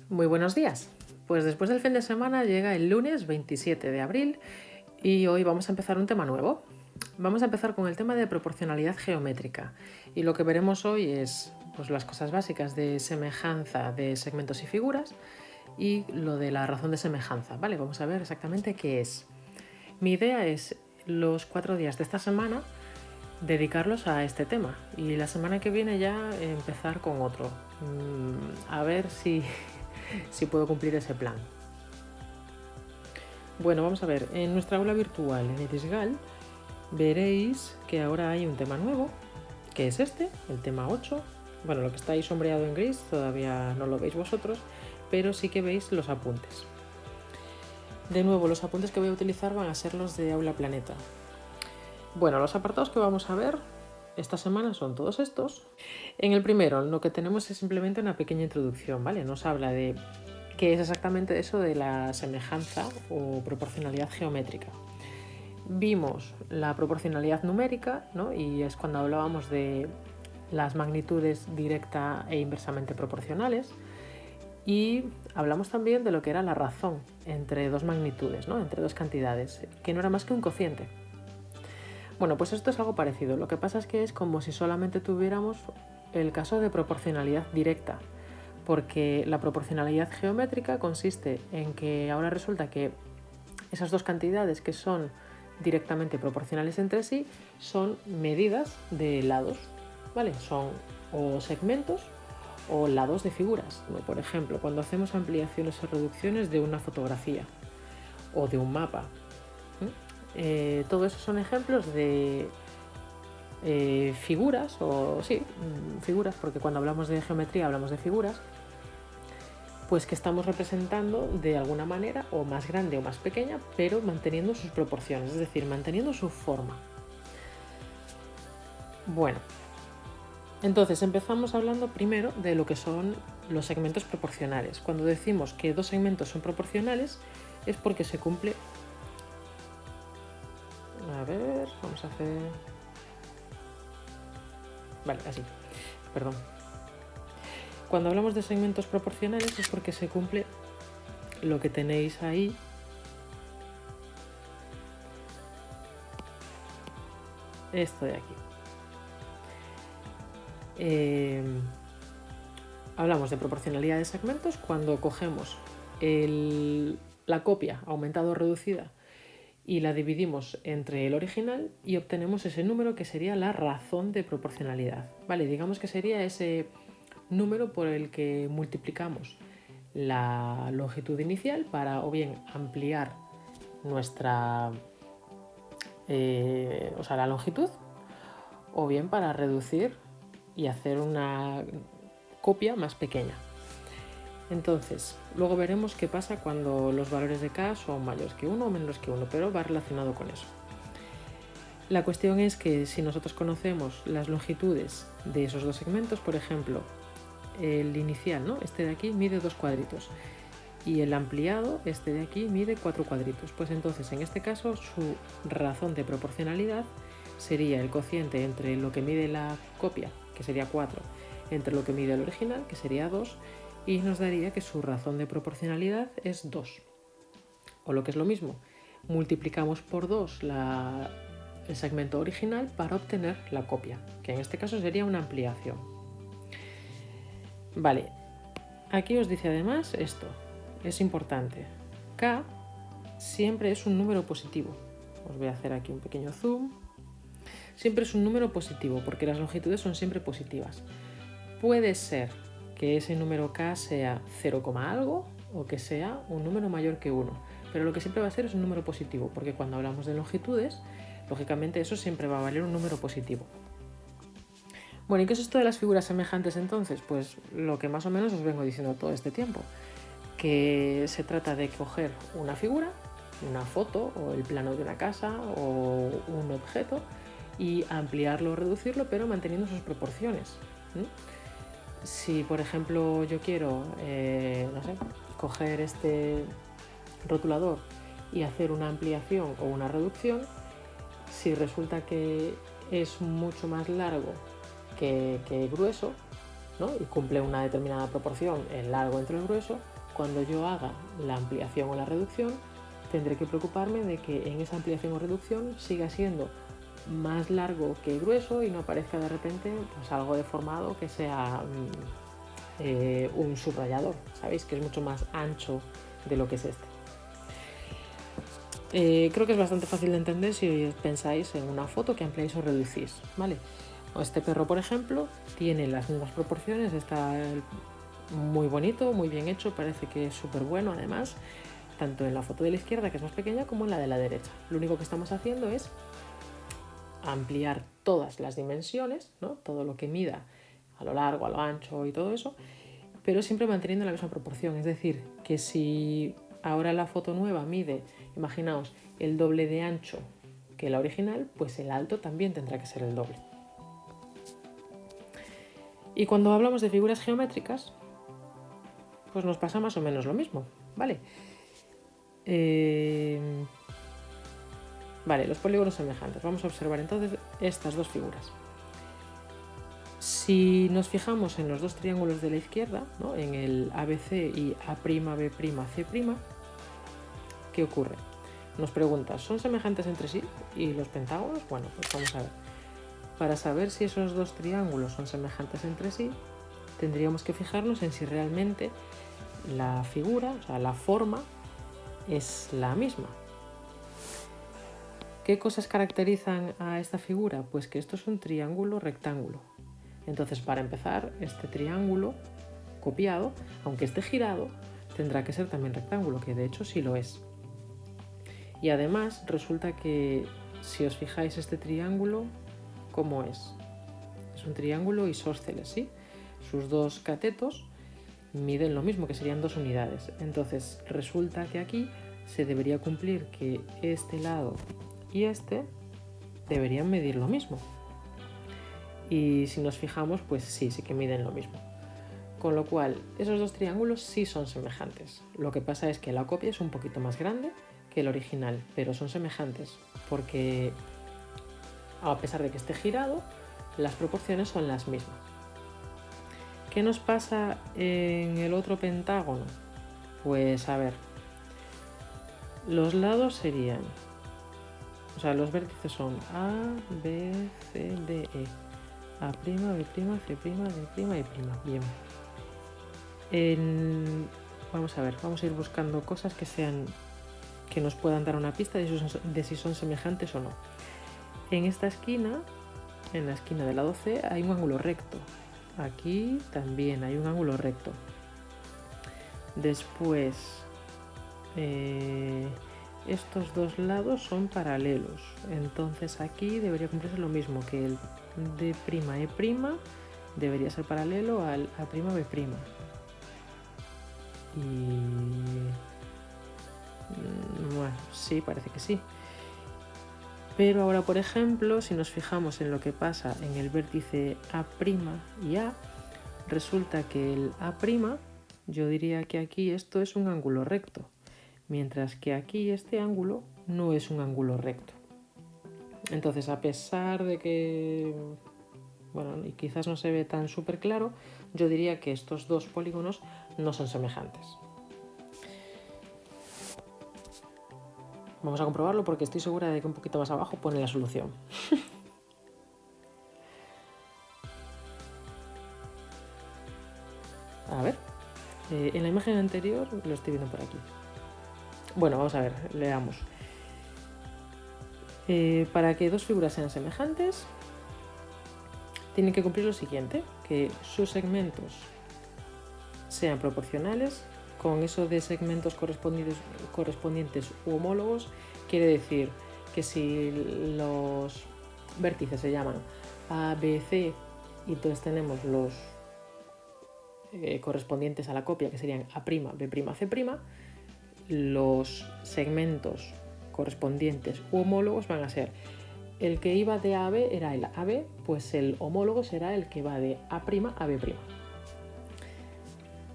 Muy buenos días. Pues después del fin de semana llega el lunes 27 de abril y hoy vamos a empezar un tema nuevo. Vamos a empezar con el tema de proporcionalidad geométrica y lo que veremos hoy es pues, las cosas básicas de semejanza de segmentos y figuras y lo de la razón de semejanza. Vale, vamos a ver exactamente qué es. Mi idea es los 4 días de esta semana dedicarlos a este tema y la semana que viene ya empezar con otro. A ver si puedo cumplir ese plan. Bueno, vamos a ver, en nuestra aula virtual en Erisgal veréis que ahora hay un tema nuevo, que es este, el tema 8. Bueno, lo que está ahí sombreado en gris todavía no lo veis vosotros, pero sí que veis los apuntes. De nuevo, los apuntes que voy a utilizar van a ser los de Aula Planeta. Bueno, los apartados que vamos a ver esta semana son todos estos. En el primero, lo que tenemos es simplemente una pequeña introducción, ¿vale? Nos habla de qué es exactamente eso de la semejanza o proporcionalidad geométrica. Vimos la proporcionalidad numérica, ¿no? Y es cuando hablábamos de las magnitudes directa e inversamente proporcionales. Y hablamos también de lo que era la razón entre dos magnitudes, ¿no? Entre dos cantidades, que no era más que un cociente. Bueno, pues esto es algo parecido. Lo que pasa es que es como si solamente tuviéramos el caso de proporcionalidad directa, porque la proporcionalidad geométrica consiste en que ahora resulta que esas dos cantidades que son directamente proporcionales entre sí son medidas de lados, ¿vale? Son o segmentos o lados de figuras, ¿no? Por ejemplo, cuando hacemos ampliaciones o reducciones de una fotografía o de un mapa. Todo eso son ejemplos de figuras, o sí, figuras, porque cuando hablamos de geometría hablamos de figuras, pues que estamos representando de alguna manera, o más grande o más pequeña, pero manteniendo sus proporciones, es decir, manteniendo su forma. Bueno, entonces empezamos hablando primero de lo que son los segmentos proporcionales. Cuando decimos que dos segmentos son proporcionales es porque se cumple... A ver, vamos a hacer... Vale, así, perdón. Cuando hablamos de segmentos proporcionales es porque se cumple lo que tenéis ahí. Esto de aquí. Hablamos de proporcionalidad de segmentos cuando cogemos la copia aumentada o reducida y la dividimos entre el original y obtenemos ese número que sería la razón de proporcionalidad. Vale, digamos que sería ese número por el que multiplicamos la longitud inicial para o bien ampliar nuestra la longitud, o bien para reducir y hacer una copia más pequeña. Entonces, luego veremos qué pasa cuando los valores de k son mayores que 1 o menos que 1, pero va relacionado con eso. La cuestión es que si nosotros conocemos las longitudes de esos dos segmentos, por ejemplo, el inicial, ¿no? Este de aquí mide 2 cuadritos y el ampliado, este de aquí, mide 4 cuadritos. Pues entonces, en este caso, su razón de proporcionalidad sería el cociente entre lo que mide la copia, que sería 4, entre lo que mide el original, que sería 2, y nos daría que su razón de proporcionalidad es 2. O lo que es lo mismo, multiplicamos por 2 el segmento original para obtener la copia, que en este caso sería una ampliación. Vale, aquí os dice además esto, es importante. K siempre es un número positivo. Os voy a hacer aquí un pequeño zoom. Siempre es un número positivo porque las longitudes son siempre positivas. Puede ser que ese número k sea 0, algo o que sea un número mayor que 1, pero lo que siempre va a ser es un número positivo, porque cuando hablamos de longitudes, lógicamente eso siempre va a valer un número positivo. Bueno, ¿y qué es esto de las figuras semejantes entonces? Pues lo que más o menos os vengo diciendo todo este tiempo, que se trata de coger una figura, una foto o el plano de una casa o un objeto y ampliarlo o reducirlo, pero manteniendo sus proporciones. Si, por ejemplo, yo quiero, coger este rotulador y hacer una ampliación o una reducción, si resulta que es mucho más largo que grueso, ¿no? Y cumple una determinada proporción el largo entre el grueso, cuando yo haga la ampliación o la reducción, tendré que preocuparme de que en esa ampliación o reducción siga siendo más largo que grueso y no aparezca de repente pues algo deformado que sea un subrayador, ¿sabéis? Que es mucho más ancho de lo que es este. Creo que es bastante fácil de entender si pensáis en una foto que ampliáis o reducís, ¿vale? Este perro, por ejemplo, tiene las mismas proporciones, está muy bonito, muy bien hecho, parece que es súper bueno además, tanto en la foto de la izquierda, que es más pequeña, como en la de la derecha. Lo único que estamos haciendo es ampliar todas las dimensiones, ¿no? Todo lo que mida a lo largo, a lo ancho y todo eso, pero siempre manteniendo la misma proporción. Es decir, que si ahora la foto nueva mide, imaginaos, el doble de ancho que la original, pues el alto también tendrá que ser el doble. Y cuando hablamos de figuras geométricas, pues nos pasa más o menos lo mismo, ¿vale? Vale, los polígonos semejantes. Vamos a observar entonces estas dos figuras. Si nos fijamos en los dos triángulos de la izquierda, ¿no? En el ABC y A'B', C', ¿qué ocurre? Nos pregunta, ¿son semejantes entre sí? ¿Y los pentágonos? Bueno, pues vamos a ver. Para saber si esos dos triángulos son semejantes entre sí, tendríamos que fijarnos en si realmente la figura, o sea, la forma, es la misma. ¿Qué cosas caracterizan a esta figura? Pues que esto es un triángulo rectángulo. Entonces, para empezar, este triángulo copiado, aunque esté girado, tendrá que ser también rectángulo, que de hecho sí lo es. Y además resulta que, si os fijáis, este triángulo, ¿cómo es? Es un triángulo isósceles, ¿sí? Sus dos catetos miden lo mismo, que serían 2 unidades. Entonces resulta que aquí se debería cumplir que este lado y este deberían medir lo mismo. Y si nos fijamos, pues sí que miden lo mismo. Con lo cual, esos dos triángulos sí son semejantes. Lo que pasa es que la copia es un poquito más grande que el original, pero son semejantes porque, a pesar de que esté girado, las proporciones son las mismas. ¿Qué nos pasa en el otro pentágono? Pues a ver, los lados serían, o sea, los vértices son A, B, C, D, E. A', B', C', D', Y'. Bien. Vamos a ver, vamos a ir buscando cosas que nos puedan dar una pista de si son semejantes o no. En esta esquina, en la esquina del lado C, hay un ángulo recto. Aquí también hay un ángulo recto. Después, estos dos lados son paralelos. Entonces aquí debería cumplirse lo mismo, que el D'E' debería ser paralelo al A'B'. Y bueno, sí, parece que sí. Pero ahora, por ejemplo, si nos fijamos en lo que pasa en el vértice A' y A, resulta que el A', yo diría que aquí esto es un ángulo recto, mientras que aquí este ángulo no es un ángulo recto. Entonces, a pesar de que, bueno, y quizás no se ve tan súper claro, yo diría que estos dos polígonos no son semejantes. Vamos a comprobarlo porque estoy segura de que un poquito más abajo pone la solución. A ver, en la imagen anterior lo estoy viendo por aquí. Bueno, vamos a ver, leamos. Para que dos figuras sean semejantes, tienen que cumplir lo siguiente, que sus segmentos sean proporcionales. Con eso de segmentos correspondientes u homólogos, quiere decir que si los vértices se llaman A, B, C y entonces tenemos los correspondientes a la copia, que serían A', B', C', los segmentos correspondientes u homólogos van a ser el que iba de A a B era el AB, pues el homólogo será el que va de A' a B'.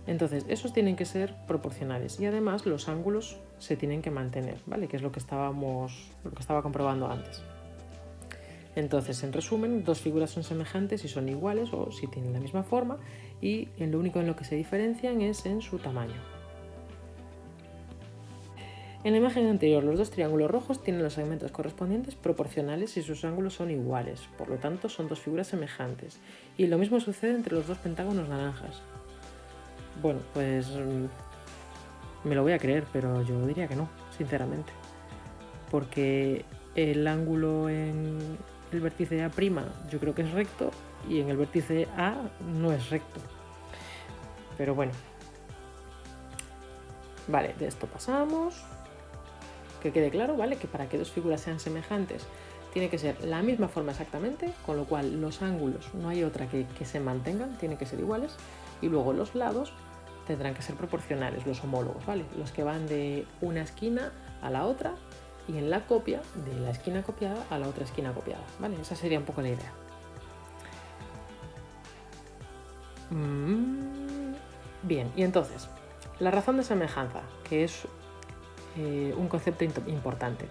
Entonces, esos tienen que ser proporcionales y además los ángulos se tienen que mantener, ¿vale? Que es lo que estaba comprobando antes. Entonces, en resumen, dos figuras son semejantes si son iguales o si tienen la misma forma y lo único en lo que se diferencian es en su tamaño. En la imagen anterior, los dos triángulos rojos tienen los segmentos correspondientes proporcionales si sus ángulos son iguales, por lo tanto son dos figuras semejantes. Y lo mismo sucede entre los dos pentágonos naranjas. Bueno, pues me lo voy a creer, pero yo diría que no, sinceramente. Porque el ángulo en el vértice A' yo creo que es recto y en el vértice A no es recto. Pero bueno. Vale, de esto pasamos. Que quede claro, ¿vale? Que para que dos figuras sean semejantes tiene que ser la misma forma exactamente, con lo cual los ángulos no hay otra que se mantengan, tienen que ser iguales, y luego los lados tendrán que ser proporcionales, los homólogos, ¿vale? Los que van de una esquina a la otra y en la copia de la esquina copiada a la otra esquina copiada, ¿vale? Esa sería un poco la idea. Bien, y entonces, la razón de semejanza, que es un concepto importante.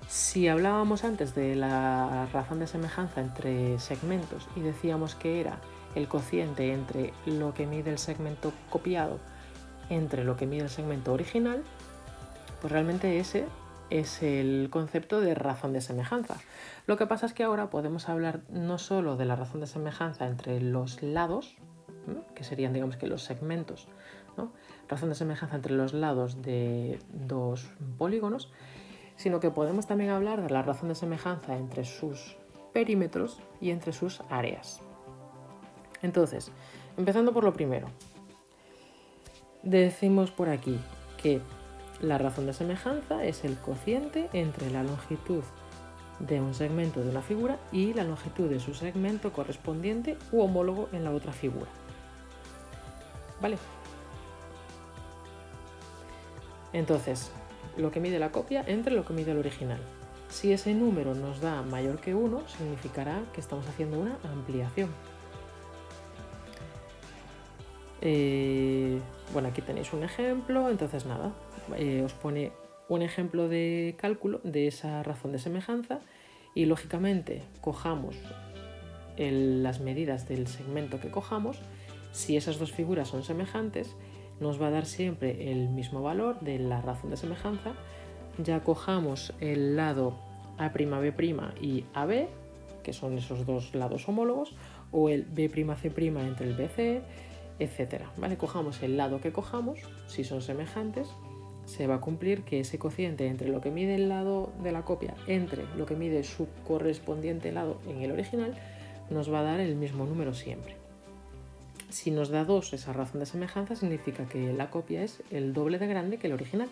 Si hablábamos antes de la razón de semejanza entre segmentos y decíamos que era el cociente entre lo que mide el segmento copiado entre lo que mide el segmento original, pues realmente ese es el concepto de razón de semejanza. Lo que pasa es que ahora podemos hablar no solo de la razón de semejanza entre los lados, que serían, digamos, que los segmentos, ¿no? Razón de semejanza entre los lados de dos polígonos, sino que podemos también hablar de la razón de semejanza entre sus perímetros y entre sus áreas. Entonces, empezando por lo primero, decimos por aquí que la razón de semejanza es el cociente entre la longitud de un segmento de una figura y la longitud de su segmento correspondiente u homólogo en la otra figura. ¿Vale? Entonces, lo que mide la copia entre lo que mide el original. Si ese número nos da mayor que 1, significará que estamos haciendo una ampliación. Bueno, aquí tenéis un ejemplo, entonces nada, os pone un ejemplo de cálculo de esa razón de semejanza y lógicamente cojamos las medidas del segmento que cojamos. Si esas dos figuras son semejantes, nos va a dar siempre el mismo valor de la razón de semejanza. Ya cojamos el lado A'B' y AB, que son esos dos lados homólogos, o el B'C' entre el BC, etc. ¿Vale? Cojamos el lado que cojamos, si son semejantes, se va a cumplir que ese cociente entre lo que mide el lado de la copia entre lo que mide su correspondiente lado en el original, nos va a dar el mismo número siempre. Si nos da 2 esa razón de semejanza, significa que la copia es el doble de grande que el original.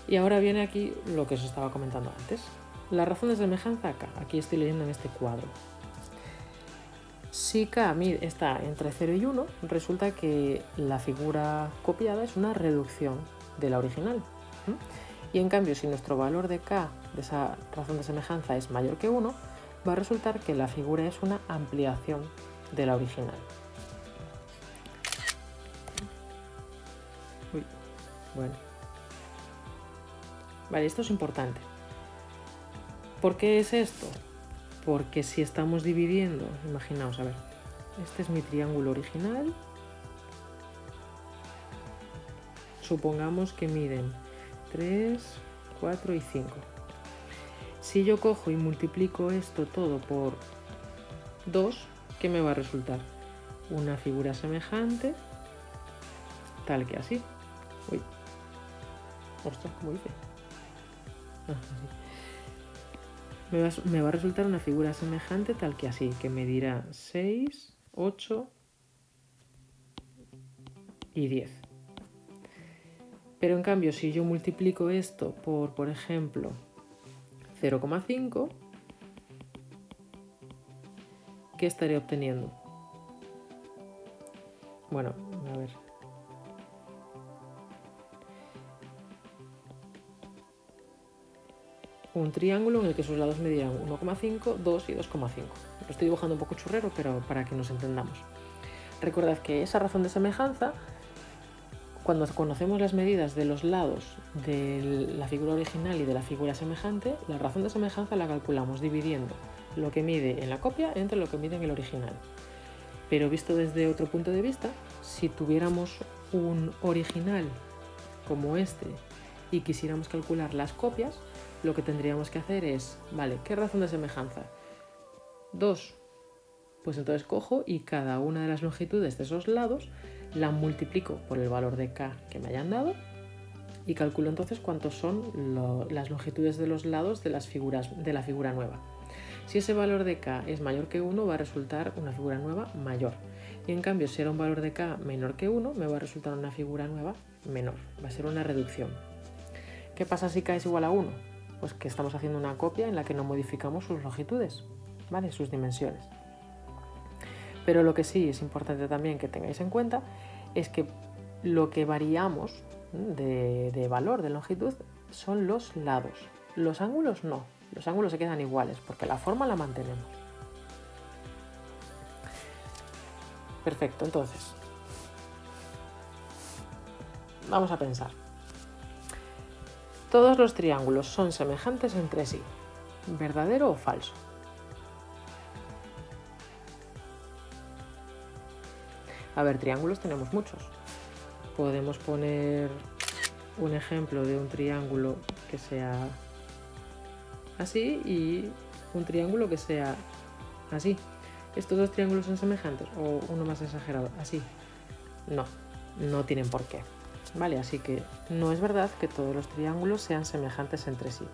Y ahora viene aquí lo que os estaba comentando antes. La razón de semejanza K, aquí estoy leyendo en este cuadro. Si K está entre 0 y 1, resulta que la figura copiada es una reducción de la original. Y en cambio, si nuestro valor de K, de esa razón de semejanza, es mayor que 1, va a resultar que la figura es una ampliación de la original. Bueno. Vale, esto es importante. ¿Por qué es esto? Porque si estamos dividiendo, imaginaos, a ver, este es mi triángulo original. Supongamos que miden 3, 4 y 5. Si yo cojo y multiplico esto todo por 2, ¿qué me va a resultar? Una figura semejante, tal que así. Uy. Ostras, ¿cómo hice? Me va a resultar una figura semejante tal que así, que medirá 6, 8 y 10. Pero en cambio, si yo multiplico esto por ejemplo, 0,5, ¿qué estaré obteniendo? Bueno, a ver. Un triángulo en el que sus lados medirán 1,5, 2 y 2,5. Lo estoy dibujando un poco churrero, pero para que nos entendamos. Recordad que esa razón de semejanza, cuando conocemos las medidas de los lados de la figura original y de la figura semejante, la razón de semejanza la calculamos dividiendo lo que mide en la copia entre lo que mide en el original. Pero visto desde otro punto de vista, si tuviéramos un original como este y quisiéramos calcular las copias, lo que tendríamos que hacer es, vale, ¿qué razón de semejanza? 2. Pues entonces cojo y cada una de las longitudes de esos lados la multiplico por el valor de k que me hayan dado y calculo entonces cuántos son las longitudes de los lados de la figura nueva. Si ese valor de k es mayor que 1, va a resultar una figura nueva mayor. Y en cambio, si era un valor de k menor que 1, me va a resultar una figura nueva menor. Va a ser una reducción. ¿Qué pasa si k es igual a 1? Pues que estamos haciendo una copia en la que no modificamos sus longitudes, ¿vale? Sus dimensiones. Pero lo que sí es importante también que tengáis en cuenta es que lo que variamos de valor, de longitud, son los lados. Los ángulos no. Los ángulos se quedan iguales porque la forma la mantenemos. Perfecto, entonces vamos a pensar. Todos los triángulos son semejantes entre sí. ¿Verdadero o falso? A ver, triángulos tenemos muchos. Podemos poner un ejemplo de un triángulo que sea así y un triángulo que sea así. ¿Estos dos triángulos son semejantes o uno más exagerado? Así. No tienen por qué. Vale, así que no es verdad que todos los triángulos sean semejantes entre sí.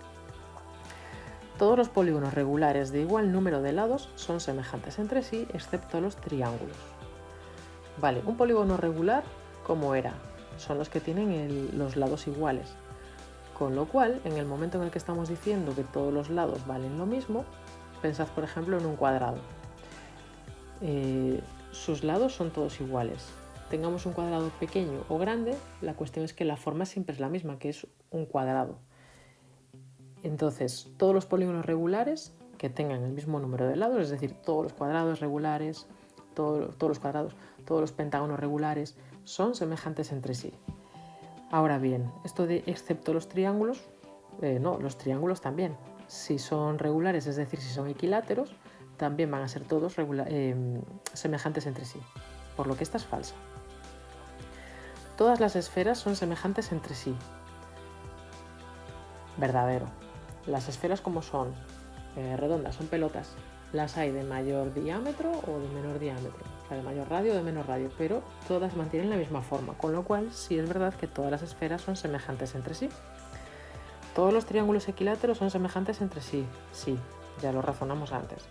Todos los polígonos regulares de igual número de lados son semejantes entre sí, excepto los triángulos. Vale, un polígono regular, ¿cómo era? Son los que tienen los lados iguales. Con lo cual, en el momento en el que estamos diciendo que todos los lados valen lo mismo, pensad por ejemplo en un cuadrado. Sus lados son todos iguales. Tengamos un cuadrado pequeño o grande, la cuestión es que la forma siempre es la misma, que es un cuadrado. Entonces, todos los polígonos regulares que tengan el mismo número de lados, es decir, todos los cuadrados regulares, todos los pentágonos regulares, son semejantes entre sí. Ahora bien, esto de excepto los triángulos, no, los triángulos también. Si son regulares, es decir, si son equiláteros, también van a ser todos semejantes entre sí, por lo que esta es falsa. Todas las esferas son semejantes entre sí. Verdadero. Las esferas, como son redondas, son pelotas, las hay de mayor diámetro o de menor diámetro, o sea, de mayor radio o de menor radio, pero todas mantienen la misma forma, con lo cual sí es verdad que todas las esferas son semejantes entre sí. Todos los triángulos equiláteros son semejantes entre sí, sí, ya lo razonamos antes.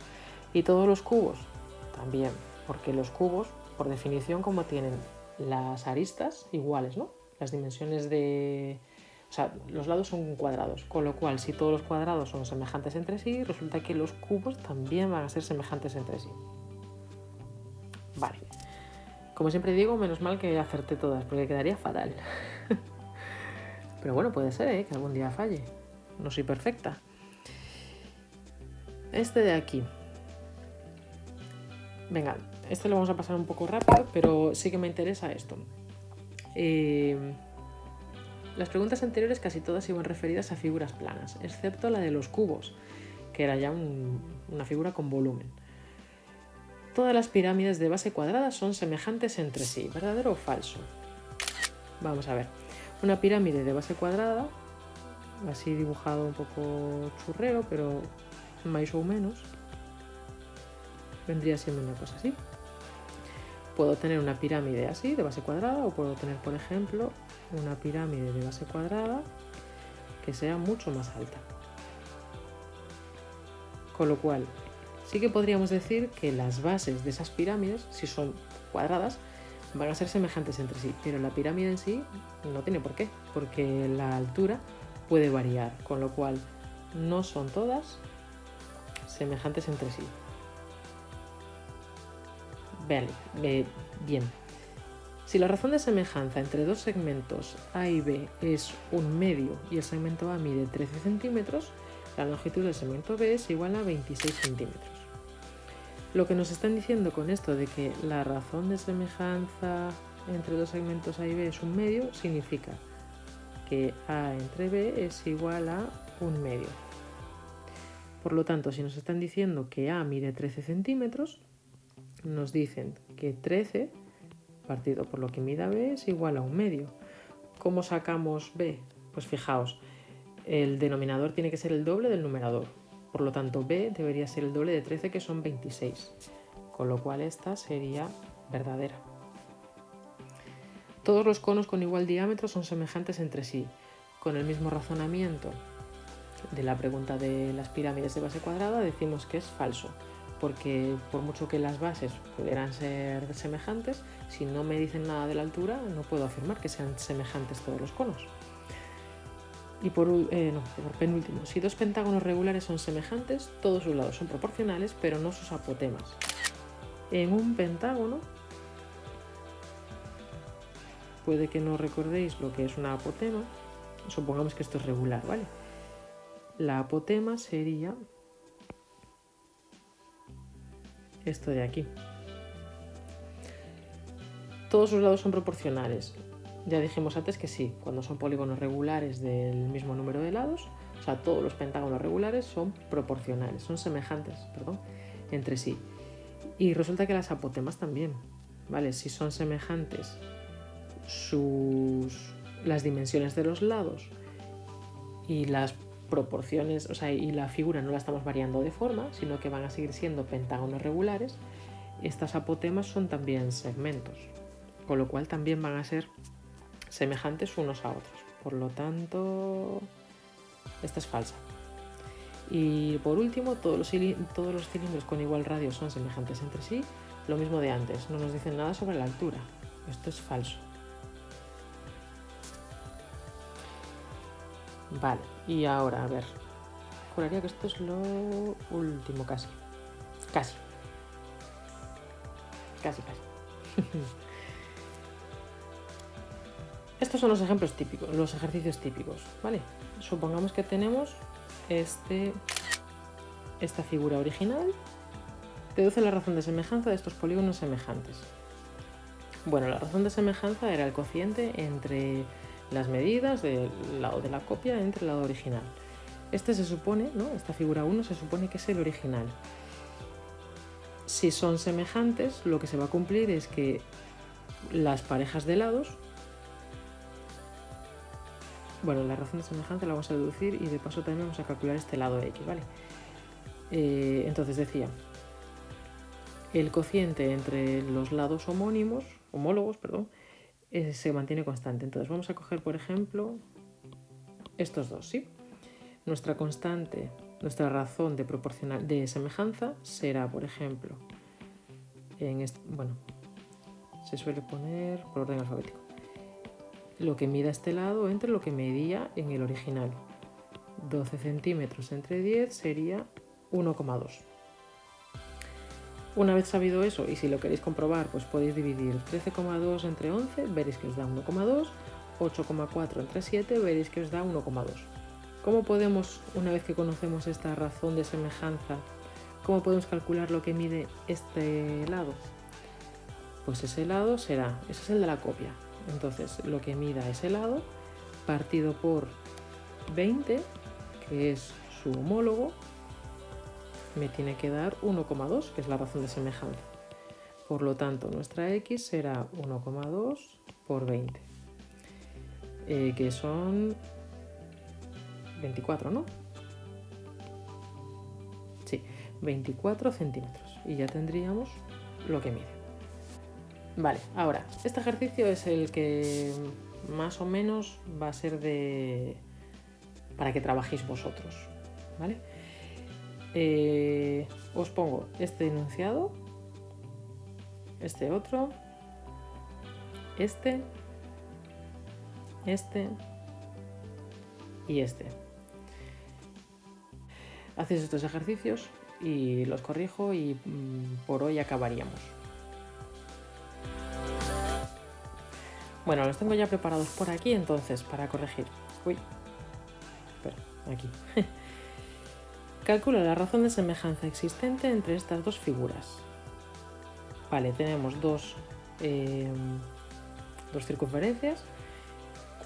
Y todos los cubos también, porque los cubos, por definición, como tienen las aristas iguales, ¿no? Las dimensiones o sea, los lados son cuadrados, con lo cual si todos los cuadrados son semejantes entre sí, resulta que los cubos también van a ser semejantes entre sí. Vale. Como siempre digo, menos mal que acerté todas, porque quedaría fatal. Pero bueno, puede ser, que algún día falle. No soy perfecta. Este de aquí. Venga, este lo vamos a pasar un poco rápido, pero sí que me interesa esto. Las preguntas anteriores casi todas iban referidas a figuras planas, excepto la de los cubos, que era ya una figura con volumen. Todas las pirámides de base cuadrada son semejantes entre sí, ¿verdadero o falso? Vamos a ver. Una pirámide de base cuadrada, así dibujado un poco churrero, pero más o menos, vendría siendo una cosa así. Puedo tener una pirámide así, de base cuadrada, o puedo tener, por ejemplo, una pirámide de base cuadrada que sea mucho más alta. Con lo cual, sí que podríamos decir que las bases de esas pirámides, si son cuadradas, van a ser semejantes entre sí, pero la pirámide en sí no tiene por qué, porque la altura puede variar, con lo cual no son todas semejantes entre sí. Bien. Si la razón de semejanza entre dos segmentos A y B es un medio y el segmento A mide 13 centímetros, la longitud del segmento B es igual a 26 centímetros. Lo que nos están diciendo con esto de que la razón de semejanza entre dos segmentos A y B es un medio, significa que A entre B es igual a un medio. Por lo tanto, si nos están diciendo que A mide 13 centímetros, nos dicen que 13 partido por lo que mida B es igual a un medio. ¿Cómo sacamos b? Pues fijaos, el denominador tiene que ser el doble del numerador. Por lo tanto, b debería ser el doble de 13, que son 26. Con lo cual esta sería verdadera. Todos los conos con igual diámetro son semejantes entre sí. Con el mismo razonamiento de la pregunta de las pirámides de base cuadrada, decimos que es falso, porque por mucho que las bases pudieran ser semejantes, si no me dicen nada de la altura, no puedo afirmar que sean semejantes todos los conos. Y por penúltimo, si dos pentágonos regulares son semejantes, todos sus lados son proporcionales, pero no sus apotemas. En un pentágono, puede que no recordéis lo que es una apotema, supongamos que esto es regular, ¿vale? La apotema sería esto de aquí. Todos sus lados son proporcionales. Ya dijimos antes que sí, cuando son polígonos regulares del mismo número de lados, o sea, todos los pentágonos regulares son proporcionales, son semejantes, entre sí. Y resulta que las apotemas también, ¿vale? Si son semejantes las dimensiones de los lados y las proporciones, o sea, y la figura no la estamos variando de forma, sino que van a seguir siendo pentágonos regulares, estas apotemas son también segmentos, con lo cual también van a ser semejantes unos a otros. Por lo tanto, esta es falsa. Y por último, todos los cilindros con igual radio son semejantes entre sí. Lo mismo de antes, no nos dicen nada sobre la altura. Esto es falso. Vale, y ahora, a ver. Juraría que esto es lo último casi. Casi. Estos son los ejemplos típicos, los ejercicios típicos, ¿vale? Supongamos que tenemos esta figura original. Deduce la razón de semejanza de estos polígonos semejantes. Bueno, la razón de semejanza era el cociente entre las medidas del lado de la copia entre el lado original. Este se supone, ¿no? Esta figura 1 se supone que es el original. Si son semejantes, lo que se va a cumplir es que las parejas de lados, bueno, la razón de semejanza la vamos a deducir y de paso también vamos a calcular este lado X, ¿vale? Entonces decía, el cociente entre los lados homólogos, se mantiene constante. Entonces vamos a coger, por ejemplo, estos dos, ¿sí? Nuestra constante, nuestra razón de semejanza será, por ejemplo, se suele poner por orden alfabético, lo que mida este lado entre lo que medía en el original. 12 centímetros entre 10 sería 1,2. Una vez sabido eso, y si lo queréis comprobar, pues podéis dividir 13,2 entre 11, veréis que os da 1,2, 8,4 entre 7, veréis que os da 1,2. ¿Cómo podemos, una vez que conocemos esta razón de semejanza, cómo podemos calcular lo que mide este lado? Pues ese lado ese es el de la copia. Entonces, lo que mida ese lado, partido por 20, que es su homólogo, me tiene que dar 1,2, que es la razón de semejanza. Por lo tanto, nuestra X será 1,2 por 20, que son 24, ¿no? Sí, 24 centímetros. Y ya tendríamos lo que mide. Vale, ahora, este ejercicio es el que más o menos va a ser para que trabajéis vosotros, ¿vale? Os pongo este enunciado, este otro, este y este. Hacéis estos ejercicios y los corrijo y por hoy acabaríamos. Bueno, los tengo ya preparados por aquí, entonces, para corregir. Espera, aquí. Calcula la razón de semejanza existente entre estas dos figuras. Vale, tenemos dos circunferencias,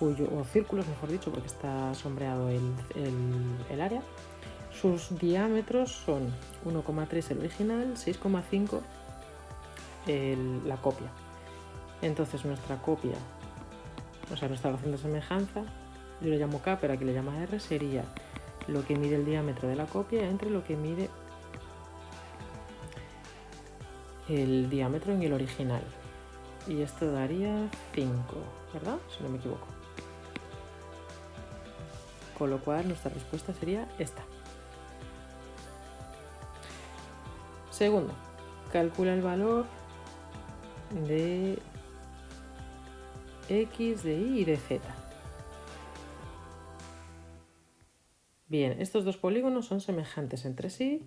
o círculos, mejor dicho, porque está sombreado el área. Sus diámetros son 1,3 el original, 6,5 la copia. Entonces nuestra copia o sea, nuestra razón de semejanza, yo le llamo K, pero aquí le llama R, sería lo que mide el diámetro de la copia entre lo que mide el diámetro en el original. Y esto daría 5, ¿verdad? Si no me equivoco. Con lo cual nuestra respuesta sería esta. Segundo, calcula el valor de X, de Y y de Z. Bien, estos dos polígonos son semejantes entre sí.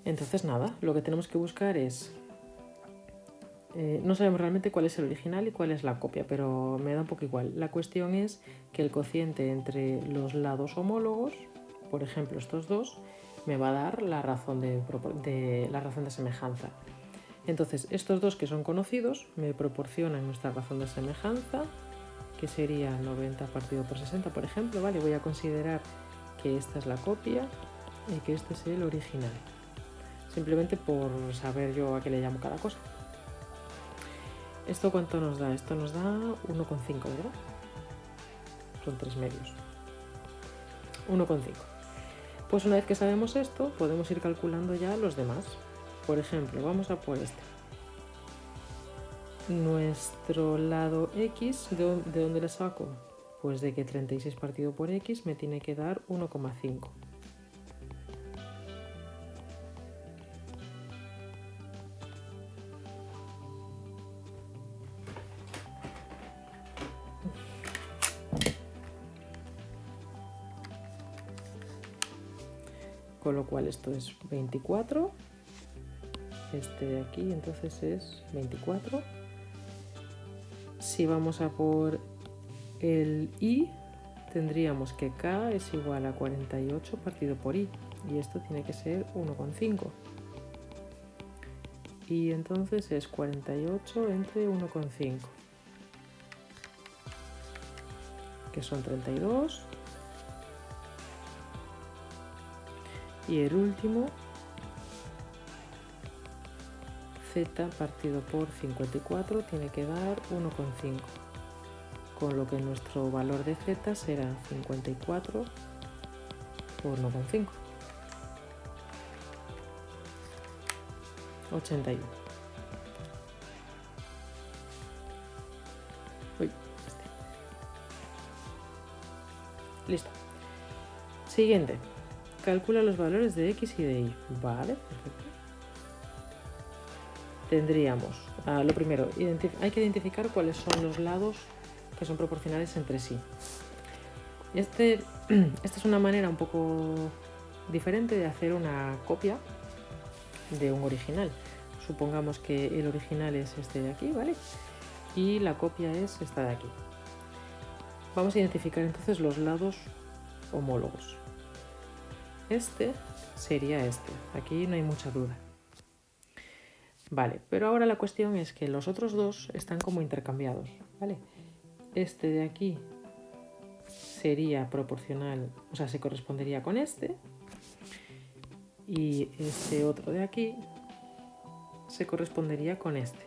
Entonces nada, lo que tenemos que buscar es... no sabemos realmente cuál es el original y cuál es la copia, pero me da un poco igual. La cuestión es que el cociente entre los lados homólogos, por ejemplo estos dos, me va a dar la razón de semejanza. Entonces estos dos que son conocidos me proporcionan nuestra razón de semejanza, que sería 90 partido por 60, por ejemplo, ¿vale? Voy a considerar que esta es la copia y que este es el original. Simplemente por saber yo a qué le llamo cada cosa. ¿Esto cuánto nos da? Esto nos da 1,5, ¿verdad? Son 3 medios. 1,5. Pues una vez que sabemos esto, podemos ir calculando ya los demás. Por ejemplo, vamos a por este. Nuestro lado X, ¿de dónde le saco? Pues de que 36 partido por X me tiene que dar 1,5. Con lo cual esto es 24. Este de aquí entonces es 24. Si vamos a por el Y, tendríamos que K es igual a 48 partido por Y. Y esto tiene que ser 1,5. Y entonces es 48 entre 1,5. Que son 32. Y el último, Z partido por 54 tiene que dar 1,5. Con lo que nuestro valor de Z será 54 por 1,5. 81. Uy, listo. Siguiente. Calcula los valores de X y de Y. Vale, perfecto. Tendríamos, lo primero, hay que identificar cuáles son los lados que son proporcionales entre sí. Esta es una manera un poco diferente de hacer una copia de un original. Supongamos que el original es este de aquí, ¿vale? Y la copia es esta de aquí. Vamos a identificar entonces los lados homólogos. Este sería este. Aquí no hay mucha duda. Vale, pero ahora la cuestión es que los otros dos están como intercambiados, ¿vale? Este de aquí sería proporcional, o sea, se correspondería con este. Y este otro de aquí se correspondería con este.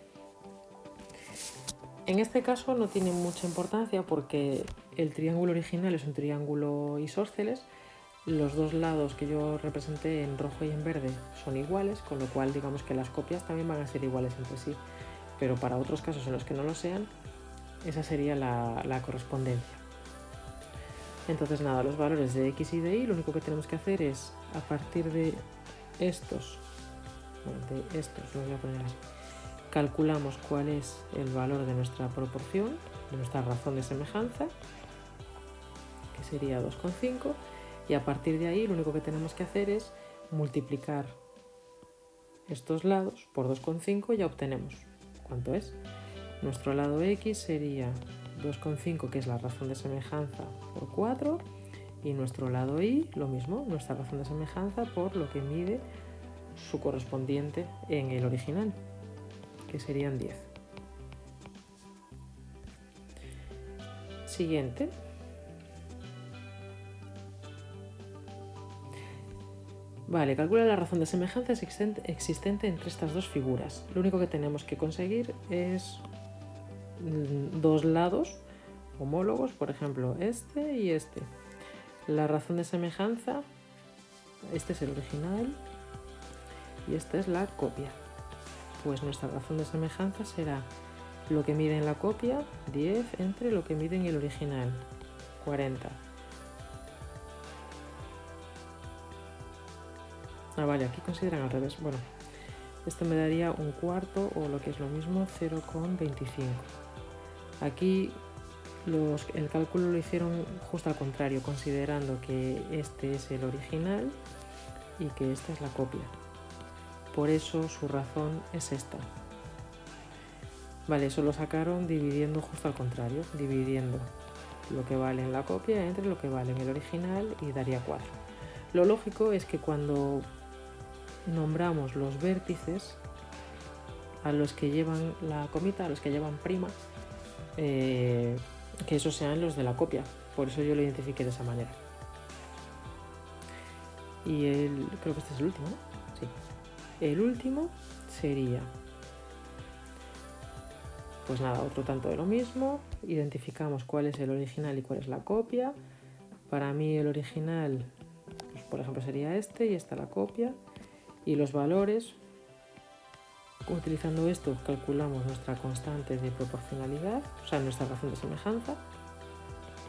En este caso no tiene mucha importancia porque el triángulo original es un triángulo isósceles. Los dos lados que yo representé en rojo y en verde son iguales, con lo cual digamos que las copias también van a ser iguales entre sí. Pero para otros casos en los que no lo sean, esa sería la correspondencia. Entonces nada, los valores de X y de Y, lo único que tenemos que hacer es, a partir de estos, los voy a poner así, calculamos cuál es el valor de nuestra proporción, de nuestra razón de semejanza, que sería 2,5. Y a partir de ahí lo único que tenemos que hacer es multiplicar estos lados por 2,5 y ya obtenemos cuánto es. Nuestro lado X sería 2,5, que es la razón de semejanza, por 4. Y nuestro lado Y, lo mismo, nuestra razón de semejanza por lo que mide su correspondiente en el original, que serían 10. Siguiente. Vale, calcula la razón de semejanza existente entre estas dos figuras. Lo único que tenemos que conseguir es dos lados homólogos, por ejemplo, este y este. La razón de semejanza, este es el original y esta es la copia. Pues nuestra razón de semejanza será lo que mide en la copia, 10, entre lo que mide en el original, 40. Vale, aquí consideran al revés. Bueno, esto me daría un cuarto, o lo que es lo mismo, 0,25. Aquí el cálculo lo hicieron justo al contrario, considerando que este es el original y que esta es la copia. Por eso su razón es esta. Vale, eso lo sacaron dividiendo justo al contrario, dividiendo lo que vale en la copia entre lo que vale en el original y daría 4. Lo lógico es que cuando nombramos los vértices a los que llevan la comita, a los que llevan prima, que esos sean los de la copia. Por eso yo lo identifiqué de esa manera. Y creo que este es el último, ¿no? Sí. El último sería, pues nada, otro tanto de lo mismo. Identificamos cuál es el original y cuál es la copia. Para mí el original, pues, por ejemplo, sería este y esta la copia. Y los valores, utilizando esto, calculamos nuestra constante de proporcionalidad, o sea, nuestra razón de semejanza,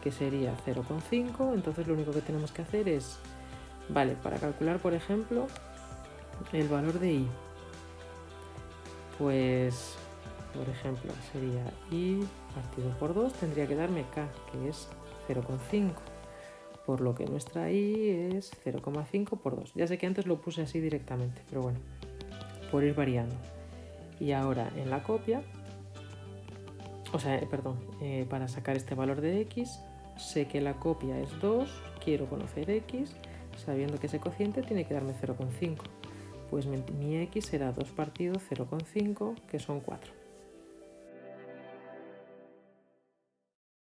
que sería 0,5. Entonces lo único que tenemos que hacer es, vale, para calcular, por ejemplo, el valor de i, pues, por ejemplo, sería i partido por 2, tendría que darme k, que es 0,5, por lo que nuestra i es 0,5 por 2. Ya sé que antes lo puse así directamente, pero bueno, por ir variando. Y ahora en la copia, para sacar este valor de x, sé que la copia es 2, quiero conocer x, sabiendo que ese cociente tiene que darme 0,5. Pues mi x será 2 partido 0,5, que son 4.